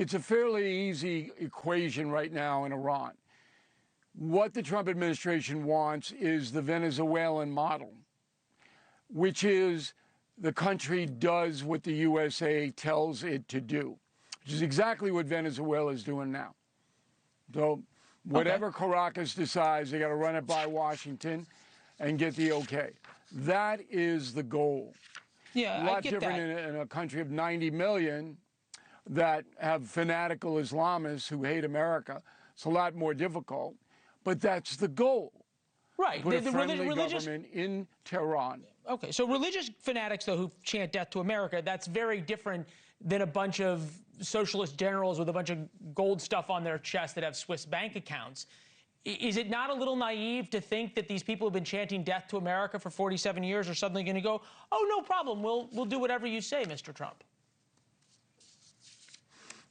it's a fairly easy equation right now in Iran. What the Trump administration wants is the Venezuelan model, which is the country does what the USA tells it to do, which is exactly what Venezuela is doing now. So whatever Caracas decides, they got to run it by Washington and get the okay. That is the goal. Yeah, a lot I get different that. in a country of 90 million that have fanatical Islamists who hate America. It's a lot more difficult, but that's the goal. Right. Put a friendly government in Tehran. Okay, so religious fanatics, though, who chant death to America, that's very different than a bunch of socialist generals with a bunch of gold stuff on their chest that have Swiss bank accounts. Is it not a little naive to think that these people who've been chanting death to America for 47 years are suddenly going to go, oh, no problem, we'll do whatever you say, Mr. Trump?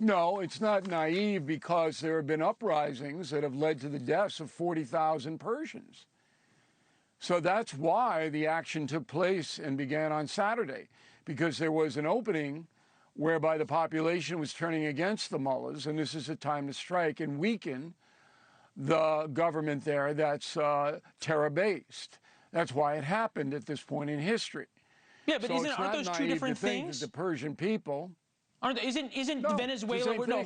No, it's not naive, because there have been uprisings that have led to the deaths of 40,000 Persians. So that's why the action took place and began on Saturday, because there was an opening whereby the population was turning against the mullahs, and this is a time to strike and weaken the government there that's terror-based. That's why it happened at this point in history. Yeah, but so aren't those two different things? The Persian people... Isn't no, Venezuela... No,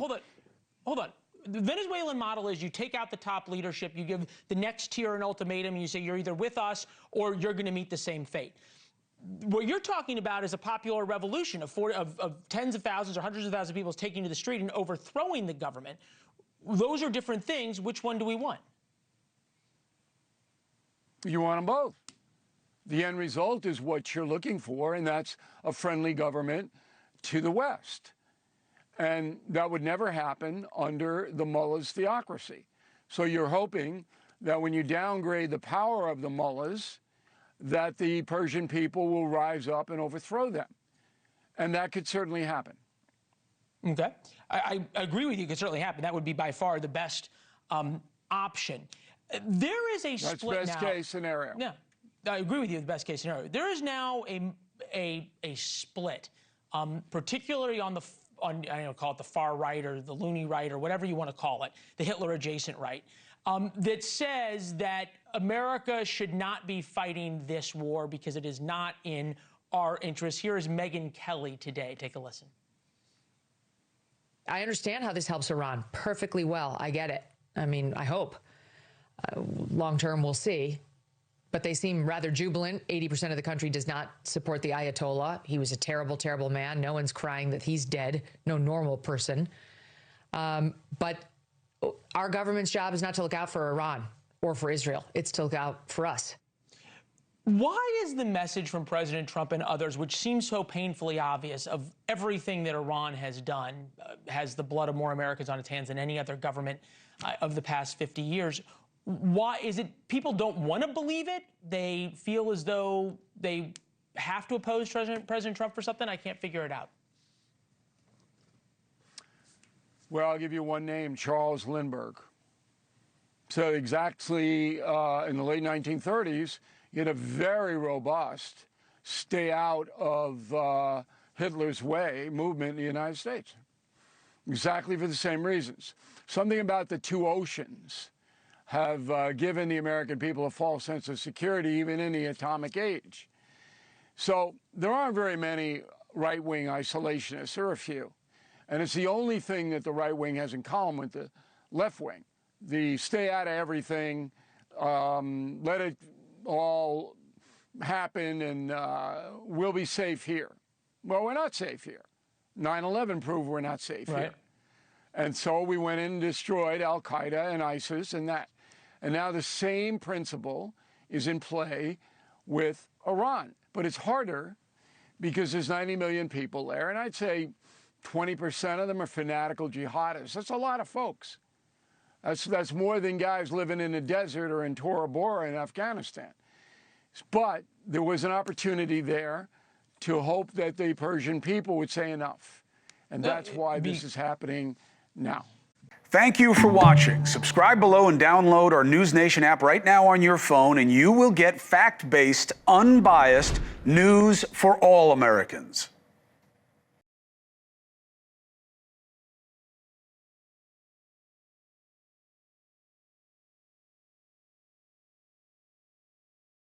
hold on. The Venezuelan model is you take out the top leadership, you give the next tier an ultimatum, and you say you're either with us or you're going to meet the same fate. What you're talking about is a popular revolution of tens of thousands or hundreds of thousands of people taking to the street and overthrowing the government. Those are different things. Which one do we want? You want them both. The end result is what you're looking for, and that's a friendly government to the West. And that would never happen under the mullahs' theocracy. So you're hoping that when you downgrade the power of the mullahs, that the Persian people will rise up and overthrow them. And that could certainly happen. Okay. I agree with you. It could certainly happen. That would be by far the best option. There is a split now. That's best case scenario. Yeah, I agree with you. The best case scenario. There is now a split, particularly on I don't know, call it the far right or the loony right or whatever you want to call it, the Hitler adjacent right, that says that America should not be fighting this war because it is not in our interest. Here is Megyn Kelly today. Take a listen. I understand how this helps Iran perfectly well. I get it. I mean, I hope. Long term, we'll see. But they seem rather jubilant. 80% of the country does not support the Ayatollah. He was a terrible, terrible man. No one's crying that he's dead. No normal person. But our government's job is not to look out for Iran or for Israel. It's to look out for us. Why is the message from President Trump and others, which seems so painfully obvious, of everything that Iran has done, has the blood of more Americans on its hands than any other government of the past 50 years, why is it people don't want to believe it? They feel as though they have to oppose President Trump for something? I can't figure it out. Well, I'll give you one name, Charles Lindbergh. So exactly in the late 1930s, you had a very robust stay out of Hitler's way movement in the United States. Exactly for the same reasons. Something about the two oceans have given the American people a false sense of security, even in the atomic age. So there aren't very many right-wing isolationists. There are a few. And it's the only thing that the right wing has in common with the left wing. The stay out of everything, let it all happen, and we'll be safe here. Well, we're not safe here. 9/11 proved we're not safe here. And so we went in and destroyed Al-Qaeda and ISIS and that. And now the same principle is in play with Iran. But it's harder because there's 90 million people there, and I'd say 20% of them are fanatical jihadists. That's a lot of folks. That's more than guys living in the desert or in Tora Bora in Afghanistan. But there was an opportunity there to hope that the Persian people would say enough. And that's why this is happening now. Thank you for watching. Subscribe below and download our NewsNation app right now on your phone, and you will get fact-based, unbiased news for all Americans.